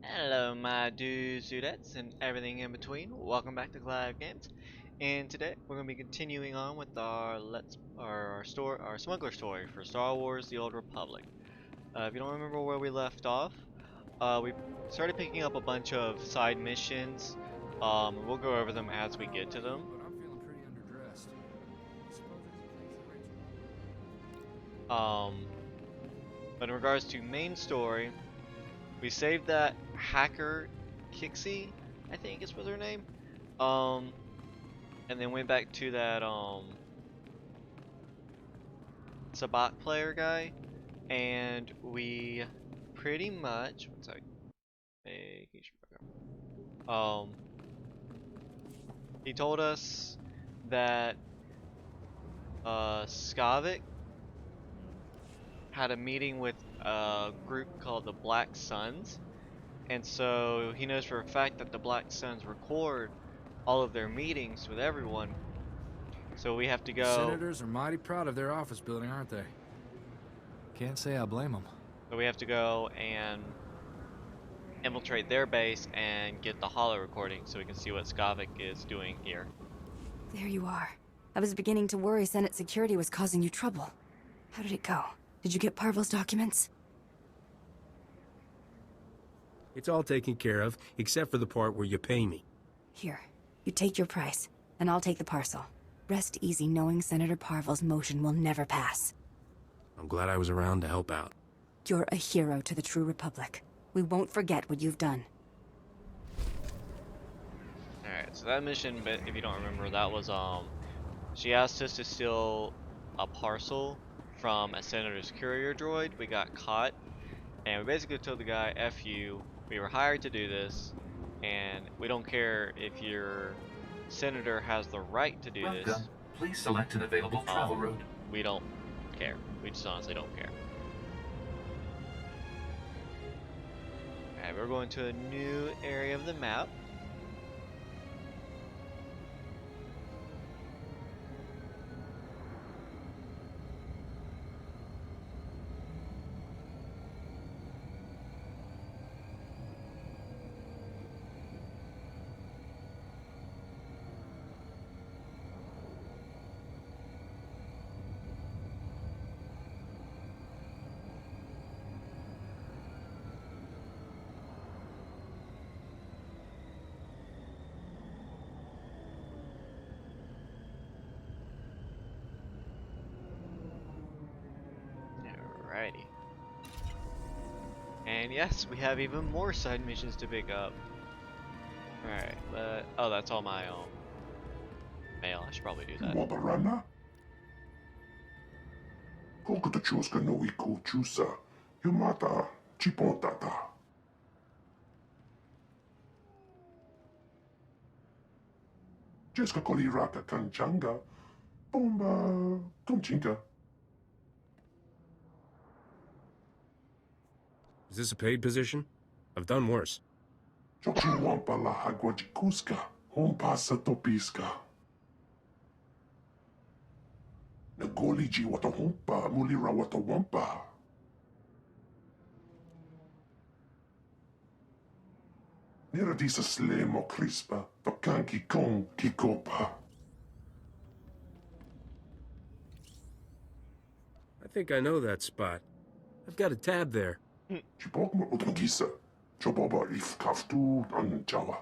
Hello my dudes, dudettes, and everything in between. Welcome back to Clive Games. And today we're going to be continuing on with our smuggler story for Star Wars: The Old Republic. If you don't remember where we left off, we started picking up a bunch of side missions. We'll go over them as we get to them. But I'm feeling pretty underdressed. Suppose there's a place for ritual. Um, but in regards to main story, we saved that hacker Kixie, I think is what her name. Um, and then went back to that Sabat player guy, and we pretty much one sec. Vacation program. He told us that Skavik had a meeting with a group called the Black Suns, and so he knows for a fact that the Black Suns record all of their meetings with everyone. So we have to The go. senators are mighty proud of their office building, aren't they? Can't say I blame them. So we have to go and infiltrate their base and get the holo recording so we can see what Skavik is doing here. There you are. I was beginning to worry Senate security was causing you trouble. How did it go? Did you get Parvel's documents? It's all taken care of, except for the part where you pay me. Here, you take your price, and I'll take the parcel. Rest easy knowing Senator Parvel's motion will never pass. I'm glad I was around to help out. You're a hero to the true Republic. We won't forget what you've done. Alright, so that mission, but if you don't remember, that was she asked us to steal a parcel from a senator's courier droid. We got caught, and we basically told the guy, F you, we were hired to do this, and we don't care if your senator has the right to do this. Welcome. Please select an available travel route. We don't care. We just honestly don't care. Alright, we're going to a new area of the map. Alrighty. And yes, we have even more side missions to pick up. Alright, oh, that's all my mail. I should probably do that. Wabarana? Kokuto chuska no iku chusa. Yumata chipontata. Jeska koliraka kanchanga. Bomba kumchinka. Is this a paid position? I've done worse. Chochi wampa la hagwajikuska. Hompasa topiska. Nagoliji wata hompa. Mulira wata wampa. Niradisa slemo crispa. Tokanki kon kikopa. I think I know that spot. I've got a tab there. Chipokma utangisa. Choboba if kaftu anjawa.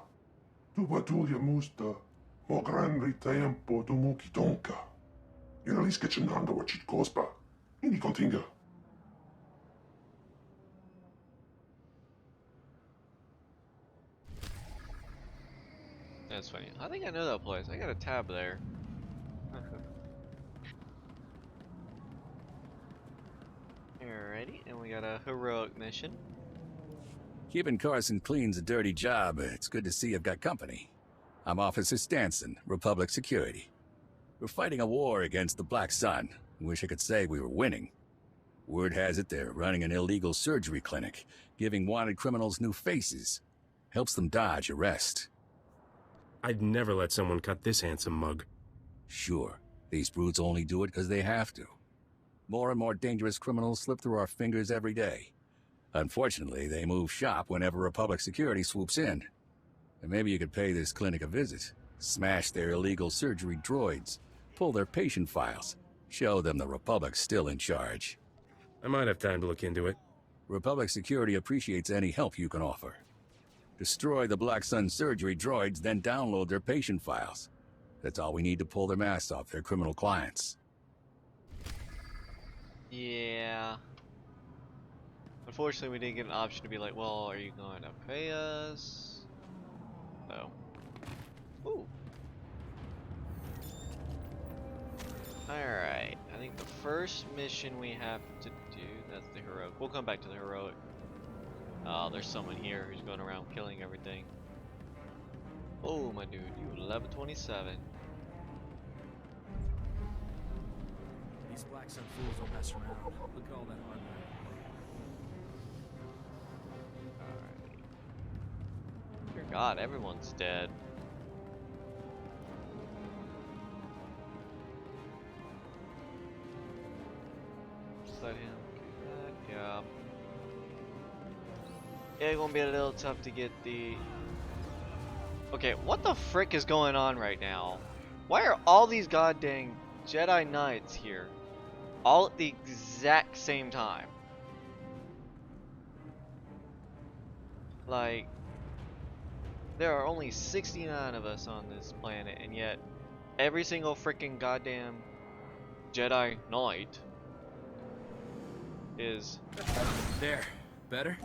Tubatulia musta. Mogran tempo tumuki tonka. Iraliska chenanga wachit kospa. Ini kontinga. That's funny. I think I know that place. I got a tab there. Alrighty, and we got a heroic mission. Keeping Carson clean's a dirty job, but it's good to see you've got company. I'm Officer Stanson, Republic Security. We're fighting a war against the Black Sun. Wish I could say we were winning. Word has it they're running an illegal surgery clinic, giving wanted criminals new faces. Helps them dodge arrest. I'd never let someone cut this handsome mug. Sure, these brutes only do it because they have to. More and more dangerous criminals slip through our fingers every day. Unfortunately, they move shop whenever Republic security swoops in. And maybe you could pay this clinic a visit, smash their illegal surgery droids, pull their patient files, show them the Republic's still in charge. I might have time to look into it. Republic security appreciates any help you can offer. Destroy the Black Sun surgery droids, then download their patient files. That's all we need to pull their masks off their criminal clients. Yeah. Unfortunately, we didn't get an option to be like, well, are you going to pay us? No. Ooh. Alright, I think the first mission we have to do, that's the heroic. We'll come back to the heroic. There's someone here who's going around killing everything. Oh, my dude, you level 27. These Black Sun fools don't mess around. Look at all that armor. Alright. Dear God, everyone's dead. Just let him do that, yeah. Yeah, it's gonna be a little tough to get the... Okay, what the frick is going on right now? Why are all these goddamn Jedi Knights here? All at the exact same time? Like... There are only 69 of us on this planet, and yet every single freaking goddamn Jedi Knight is There. Better?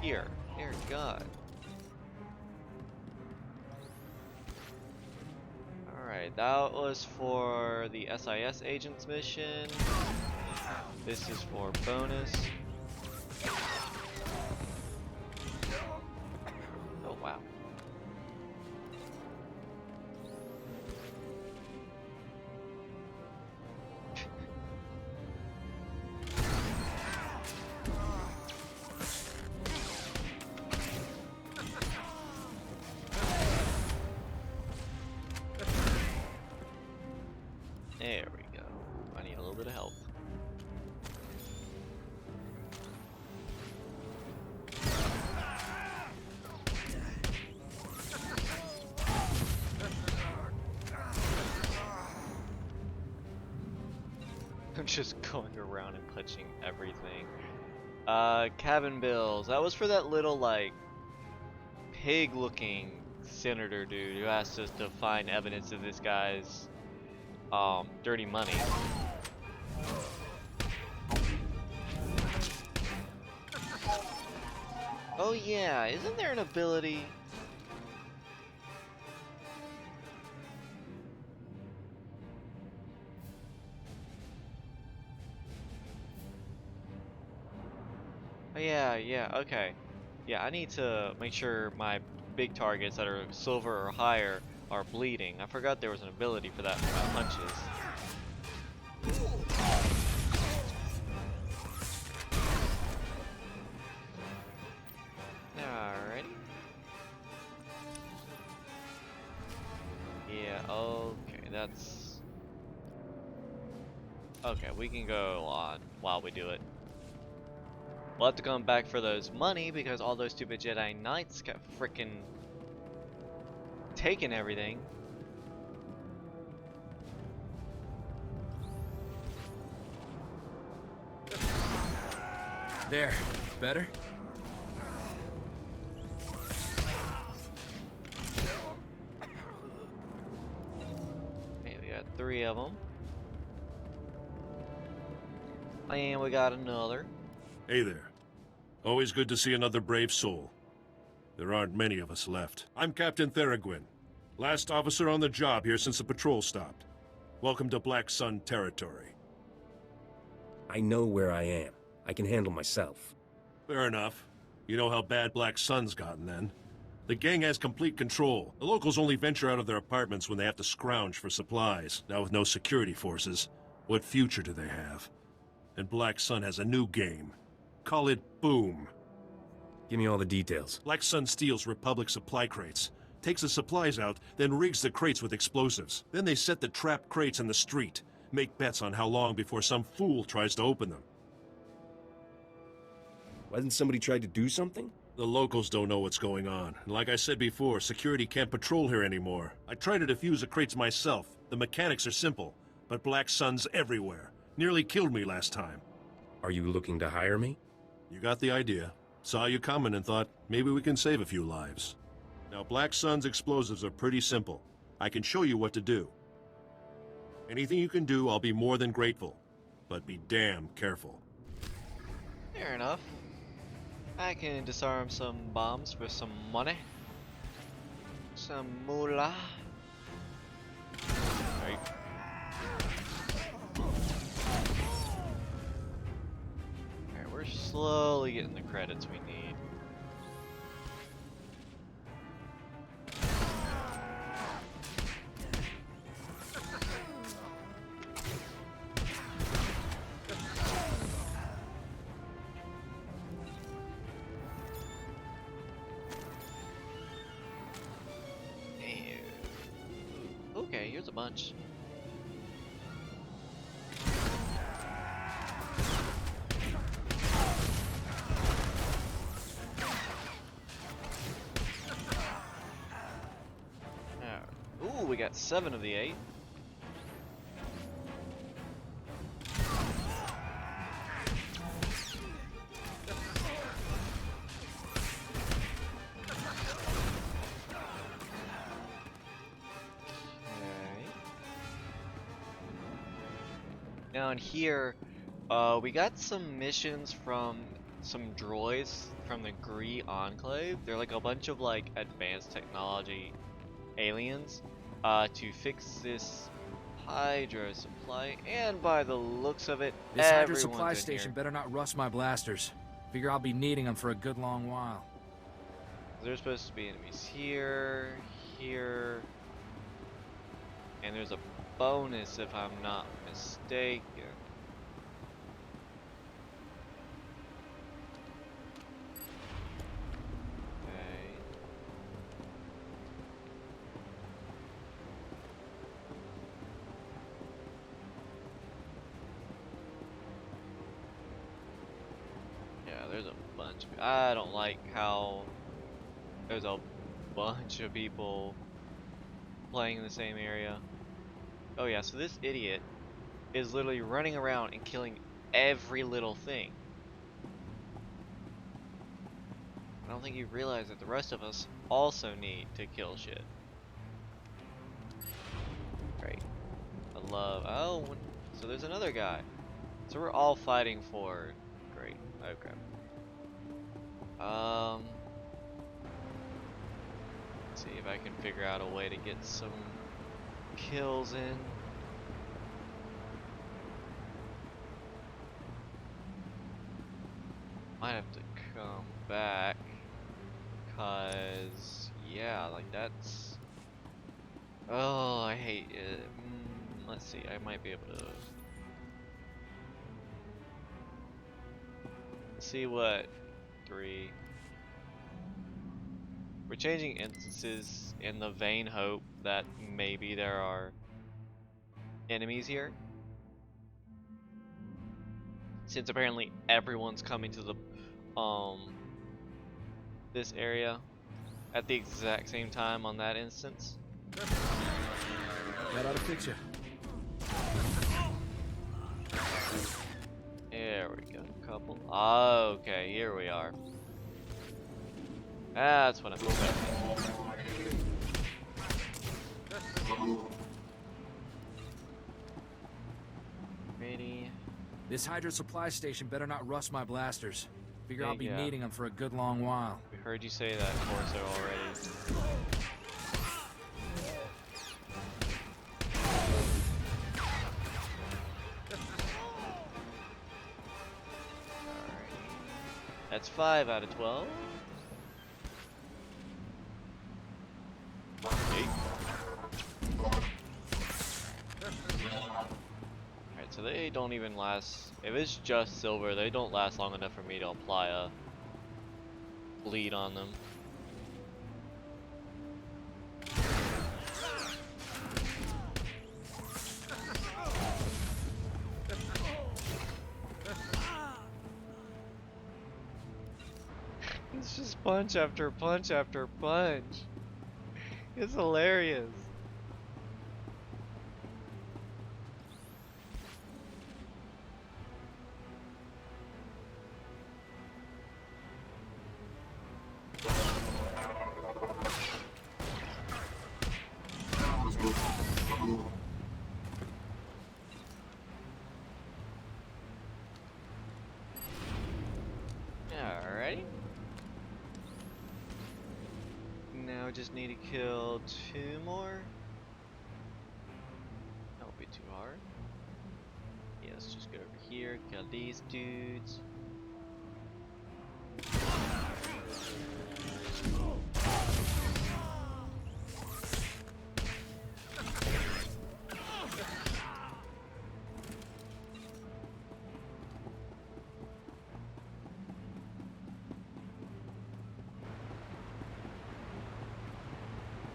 here. Dear God. Alright, that was for the SIS agents mission. This is for bonus. Oh wow. There we go. I need a little bit of help. I'm just going around and punching everything. Cabin bills. That was for that little, like, pig-looking senator dude who asked us to find evidence of this guy's dirty money. Oh yeah, isn't there an ability? Oh yeah, okay. Yeah, I need to make sure my big targets that are silver or higher are bleeding. I forgot there was an ability for that for my punches. Alrighty. Yeah, okay, that's... Okay, we can go on while we do it. We'll have to come back for those money because all those stupid Jedi Knights got frickin' taken everything. There. Better? Okay, we got 3 of them. And we got another. Hey there. Always good to see another brave soul. There aren't many of us left. I'm Captain Theraguin, last officer on the job here since the patrol stopped. Welcome to Black Sun territory. I know where I am. I can handle myself. Fair enough. You know how bad Black Sun's gotten then. The gang has complete control. The locals only venture out of their apartments when they have to scrounge for supplies. Now with no security forces, what future do they have? And Black Sun has a new game. Call it Boom. Give me all the details. Black Sun steals Republic supply crates, takes the supplies out, then rigs the crates with explosives. Then they set the trapped crates in the street, make bets on how long before some fool tries to open them. Hasn't somebody tried to do something? The locals don't know what's going on. And like I said before, security can't patrol here anymore. I tried to defuse the crates myself. The mechanics are simple, but Black Sun's everywhere. Nearly killed me last time. Are you looking to hire me? You got the idea. Saw you coming and thought, maybe we can save a few lives. Now, Black Sun's explosives are pretty simple. I can show you what to do. Anything you can do, I'll be more than grateful. But be damn careful. Fair enough. I can disarm some bombs for some money. Some moolah. Right. Alright, we're slowly getting the credits we need. Okay, here's a bunch. Ooh, we got 7 of the 8. Down here, we got some missions from some droids from the Gree Enclave. They're like a bunch of like advanced technology aliens to fix this Hydra supply, and by the looks of it, This Hydra everyone's supply in station here. better not rust my blasters. Figure I'll be needing them for a good long while. There's supposed to be enemies here, here, and there's a bonus if I'm not mistaken. Okay. Yeah, there's a bunch of, I don't like how there's a bunch of people playing in the same area. Oh yeah, so this idiot is literally running around and killing every little thing. I don't think you realize that the rest of us also need to kill shit. Great. I love, oh, so there's another guy. So we're all fighting for, great, okay. Let's see if I can figure out a way to get some kills in. Might have to come back, cause yeah, like that's, oh, I hate it. Let's see, I might be able to see what 3. We're changing instances in the vain hope that maybe there are enemies here. Since apparently everyone's coming to the this area at the exact same time on that instance. That ought to fix you. There we go, a couple. Okay, here we are. That's what I'm expecting. Ready? This Hydra supply station better not rust my blasters. Figure I'll be Yeah. needing them for a good long while. We heard you say that, Corso, already. Alrighty. That's 5 out of 12. 8. Alright, so they don't even last. If it's just silver, they don't last long enough for me to apply a bleed on them. It's just punch after punch after punch. It's hilarious. Alrighty. Now I just need to kill 2 more. That won't be too hard. Yeah, let's just go over here, kill these dudes.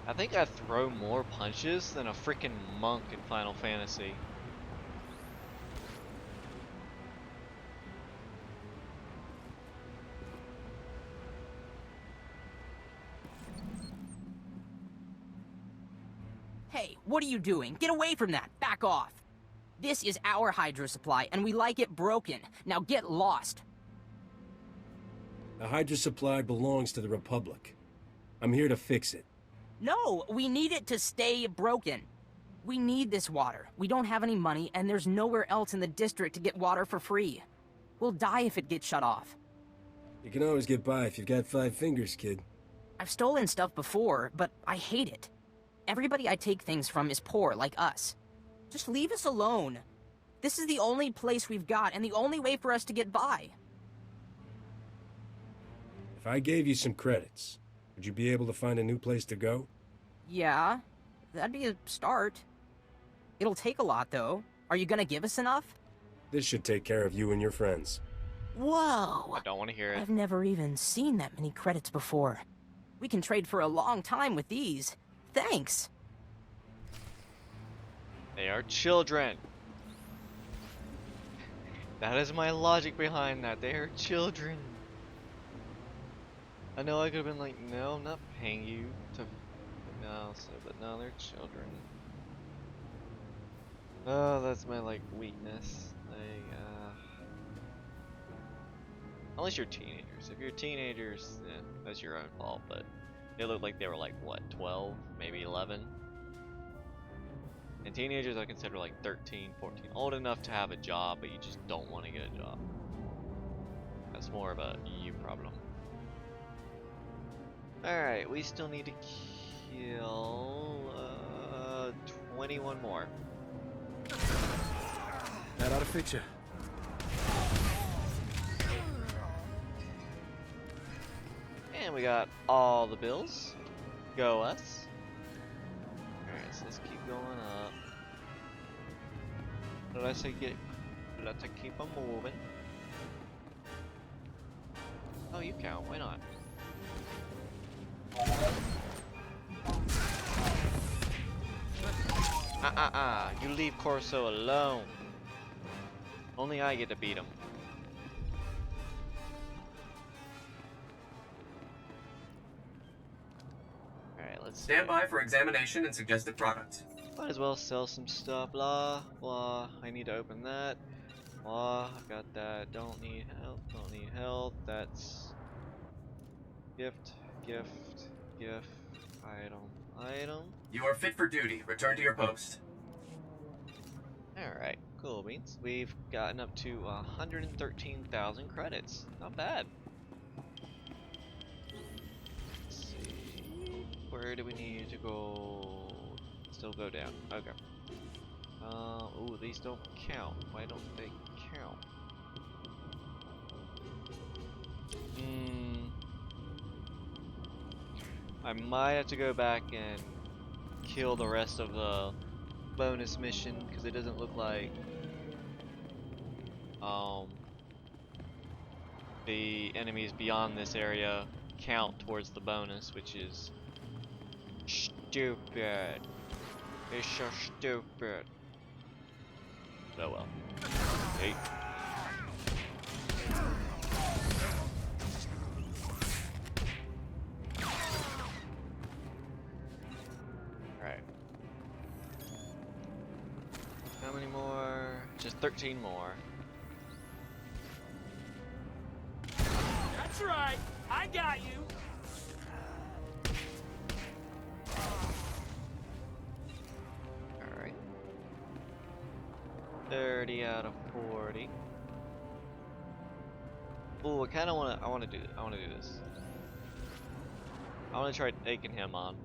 I think I throw more punches than a freaking monk in Final Fantasy. Hey, what are you doing? Get away from that! Back off! This is our hydro supply, and we like it broken. Now get lost. The hydro supply belongs to the Republic. I'm here to fix it. No, we need it to stay broken. We need this water. We don't have any money, and there's nowhere else in the district to get water for free. We'll die if it gets shut off. You can always get by if you've got 5 fingers, kid. I've stolen stuff before, but I hate it. Everybody I take things from is poor, like us. Just leave us alone. This is the only place we've got, and the only way for us to get by. If I gave you some credits, would you be able to find a new place to go? Yeah, that'd be a start. It'll take a lot, though. Are you gonna give us enough? This should take care of you and your friends. Whoa! I don't want to hear it. I've never even seen that many credits before. We can trade for a long time with these. Thanks. They are children. That is my logic behind that. They are children. I know I could have been like, no, I'm not paying you to. No, so, but no, they're children. Oh, that's my like weakness. Like, unless you're teenagers. If you're teenagers, yeah, that's your own fault. But they look like they were like what, 12, maybe 11. And teenagers I consider like 13, 14, old enough to have a job, but you just don't want to get a job. That's more of a you problem. Alright, we still need to kill 21 more. That ought to fix you. And we got all the bills. Go us. Alright, so let's keep going up. Let's keep on moving. Oh, you count, why not? You leave Corso alone. Only I get to beat him. Alright, let's see. Stand by for examination and suggested products. Might as well sell some stuff. Blah, blah. I need to open that. Blah, I've got that. Don't need health, don't need health. That's gift, gift, gift, item, item. You are fit for duty. Return to your post. Alright, cool beans. We've gotten up to 113,000 credits. Not bad. Let's see. Where do we need to go? Still go down. Okay. Ooh, these don't count. Why don't they count? I might have to go back and kill the rest of the bonus mission because it doesn't look like the enemies beyond this area count towards the bonus, which is stupid. It's so stupid. Oh well. Hey. 13 more. That's right. I got you. Alright. 30 out of 40. Ooh, I wanna do this. I wanna try taking him on.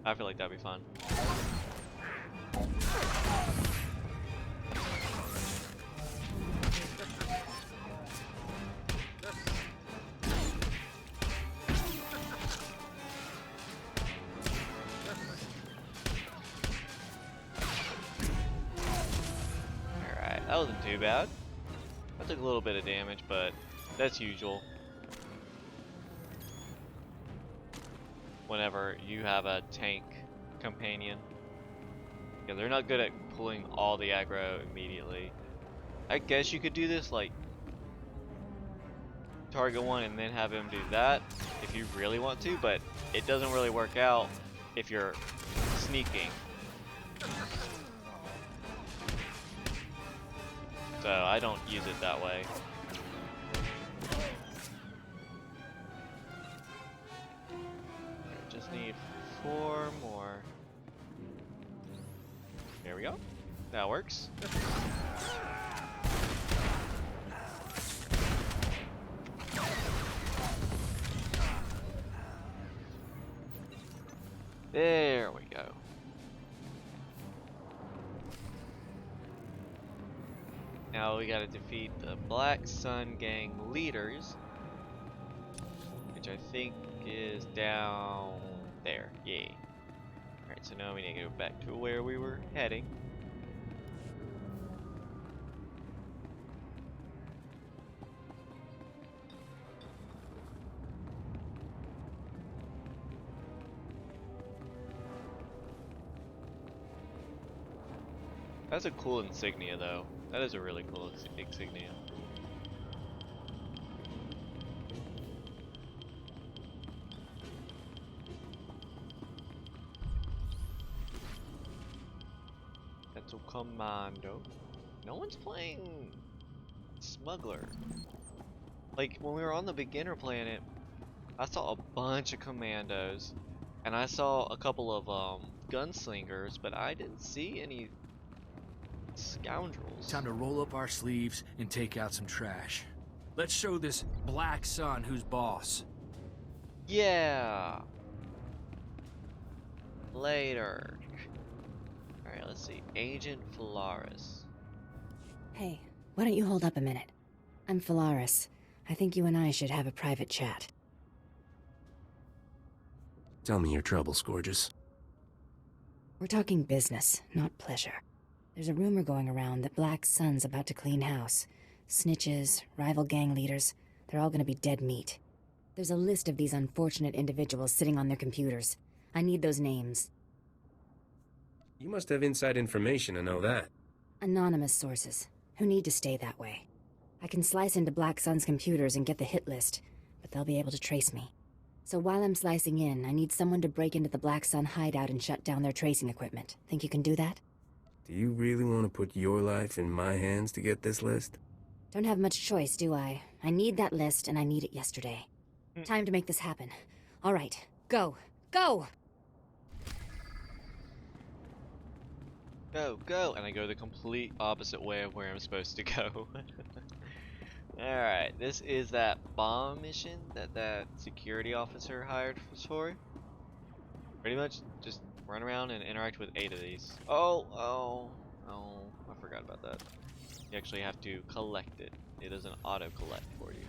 I feel like that'd be fun. Alright, that wasn't too bad. I took a little bit of damage, but that's usual. Whenever you have a tank companion. Yeah, they're not good at pulling all the aggro immediately. I guess you could do this, like, target one and then have him do that if you really want to, but it doesn't really work out if you're sneaking. So I don't use it that way. Just need 4 more. There we go. That works. There we go. Now we gotta defeat the Black Sun Gang leaders, which I think is down there. Yay. Alright, so now we need to go back to where we were heading. That's a cool insignia, though. That is a really cool insignia. That's a commando. No one's playing Smuggler. Like, when we were on the beginner planet, I saw a bunch of commandos, and I saw a couple of gunslingers, but I didn't see any scoundrels. Time to roll up our sleeves and take out some trash. Let's show this Black Sun who's boss. Yeah. Later. Alright, let's see. Agent Phalaris. Hey, why don't you hold up a minute? I'm Phalaris. I think you and I should have a private chat. Tell me your troubles, gorgeous. We're talking business, not pleasure. There's a rumor going around that Black Sun's about to clean house. Snitches, rival gang leaders, they're all gonna be dead meat. There's a list of these unfortunate individuals sitting on their computers. I need those names. You must have inside information to know that. Anonymous sources, who need to stay that way. I can slice into Black Sun's computers and get the hit list, but they'll be able to trace me. So while I'm slicing in, I need someone to break into the Black Sun hideout and shut down their tracing equipment. Think you can do that? Do you really want to put your life in my hands to get this list? Don't have much choice, do I? I need that list, and I need it yesterday. Time to make this happen. All right, go! Go! Go, go! And I go the complete opposite way of where I'm supposed to go. Alright, this is that bomb mission that security officer hired for. Pretty much just run around and interact with 8 of these. Oh, I forgot about that. You actually have to collect it. It doesn't auto-collect for you.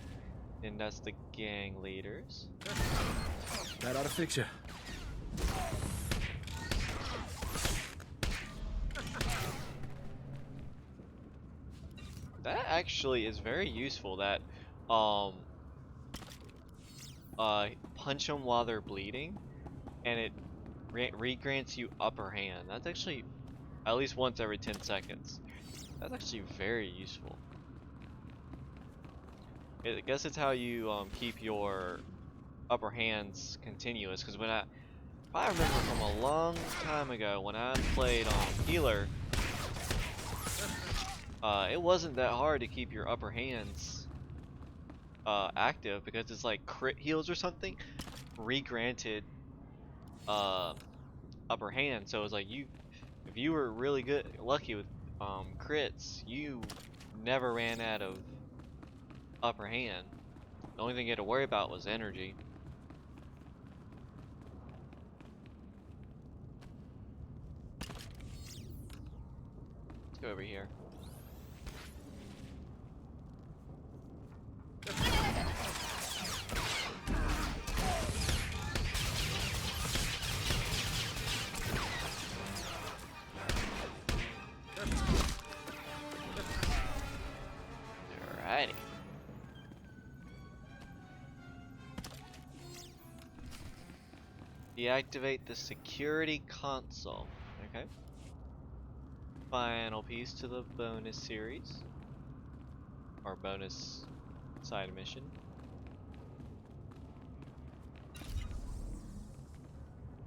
And that's the gang leaders. That ought to fix you. That actually is very useful, that punch them while they're bleeding, and it re-grants you upper hand. That's actually at least once every 10 seconds. That's actually very useful. I guess it's how you keep your upper hands continuous, because if I remember from a long time ago when I played healer, it wasn't that hard to keep your upper hands active because it's like crit heals or something re-granted upper hand. So it's like if you were really lucky with crits, you never ran out of upper hand. The only thing you had to worry about was energy. Let's go over here. Alrighty. Deactivate the security console. Okay. Final piece to the bonus series. Or bonus side mission.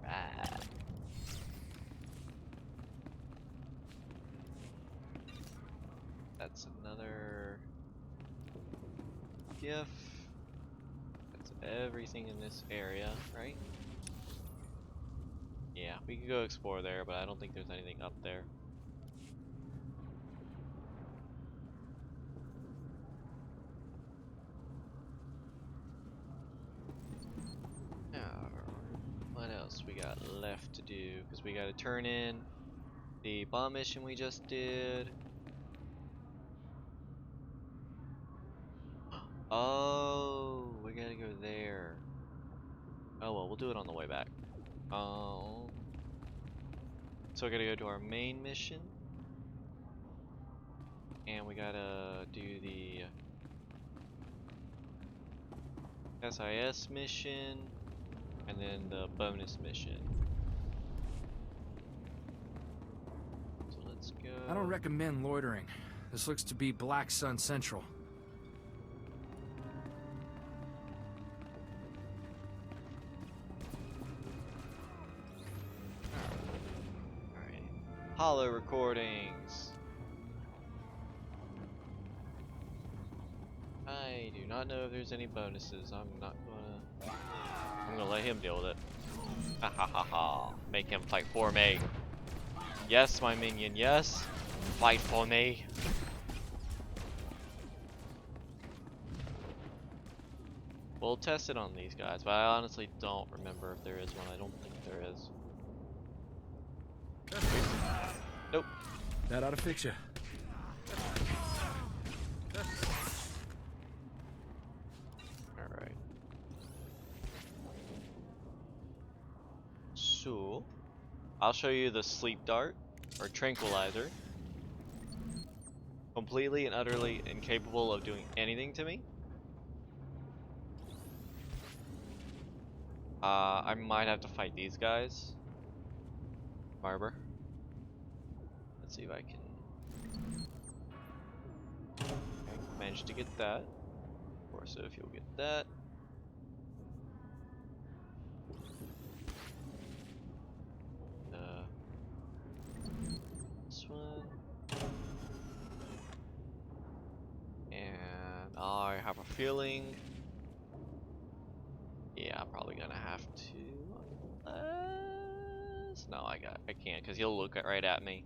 Right. That's another gift. That's everything in this area, right? Yeah, we could go explore there, but I don't think there's anything up there. What else we got left to do? Because we got to turn in the bomb mission we just did. Oh, we gotta go there. Oh well, we'll do it on the way back. Oh. So we gotta go to our main mission. And we gotta do the SIS mission. And then the bonus mission. So let's go. I don't recommend loitering. This looks to be Black Sun Central. Alright. Hollow recordings. I do not know if there's any bonuses. I'm gonna let him deal with it. Ha ha ha ha. Make him fight for me. Yes, my minion, yes. Fight for me. We'll test it on these guys, but I honestly don't remember if there is one. I don't think there is. Nope. That ought to fix you. Alright. So, I'll show you the sleep dart, or tranquilizer. Completely and utterly incapable of doing anything to me. I might have to fight these guys. Barber. Let's see if I can manage to get that. Of course, if you'll get that. This one. And I have a feeling. Yeah, I'm probably gonna have to. No, I can't, because he'll look right at me.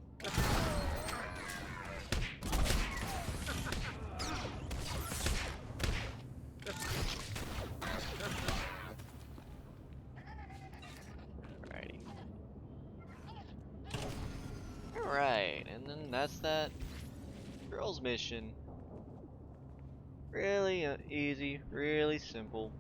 Alrighty. Alright, and then that's that girl's mission. Really easy, really simple.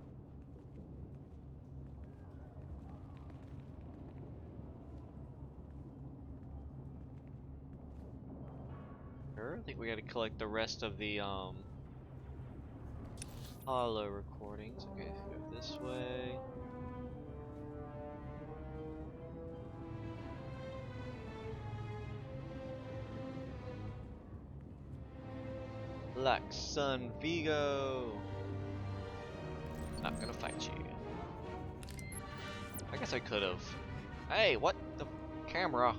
I think we gotta collect the rest of the hollow recordings. Okay, go this way. Black Sun Vigo. Not gonna fight you. I guess I could have. Hey, what the camera?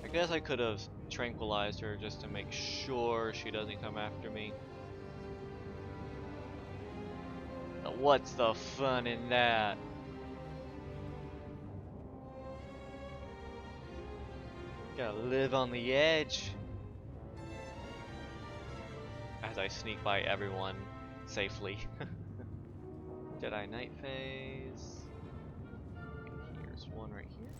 I guess I could have tranquilize her just to make sure she doesn't come after me. But what's the fun in that? Gotta live on the edge. As I sneak by everyone safely. Jedi Knight phase. Here's one right here.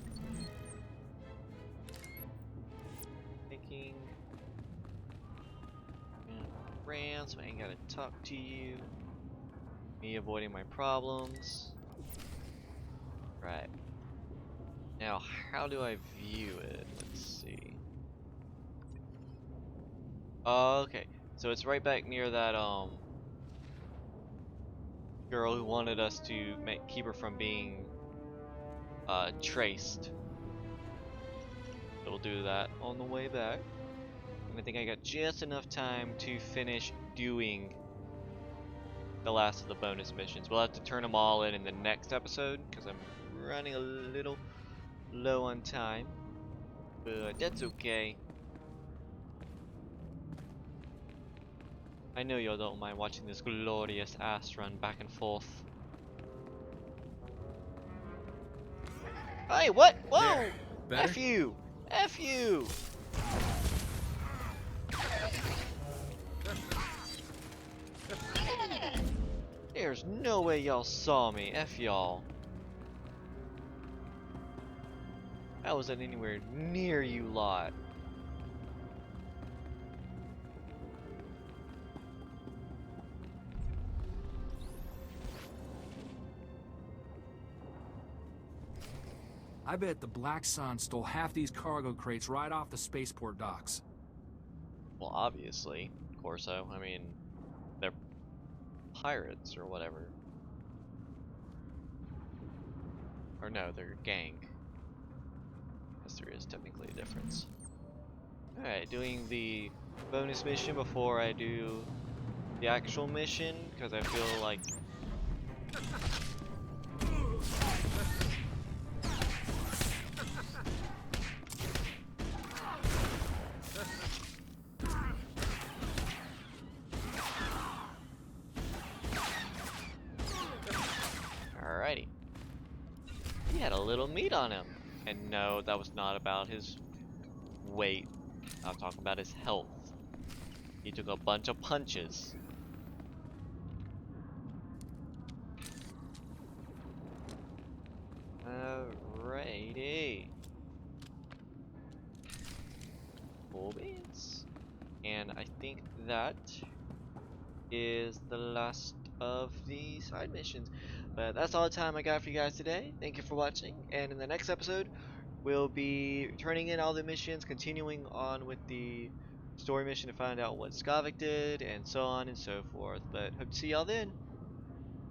Thinking. Ran, so I ain't gotta talk to you. Me avoiding my problems. Right. Now, how do I view it? Let's see. Okay, so it's right back near that girl who wanted us to keep her from being traced. So we'll do that on the way back. And I think I got just enough time to finish doing the last of the bonus missions. We'll have to turn them all in the next episode because I'm running a little low on time, but that's okay. I know y'all don't mind watching this glorious ass run back and forth. Hey, what? Whoa! F you! F you! There's no way y'all saw me. F y'all. I wasn't anywhere near you lot. I bet the Black Sun stole half these cargo crates right off the spaceport docks. Well, obviously, Corso. I mean, they're pirates or whatever. Or no, they're a gang. Yes, there is technically a difference. Alright, doing the bonus mission before I do the actual mission, because I feel like... Alrighty. He had a little meat on him. And no, that was not about his weight. I'm talking about his health. He took a bunch of punches. Alrighty. Full beans. And I think that is the last of the side missions. But that's all the time I got for you guys today. Thank you for watching, and in the next episode we'll be turning in all the missions, continuing on with the story mission to find out what Skavik did, and so on and so forth. But hope to see y'all then.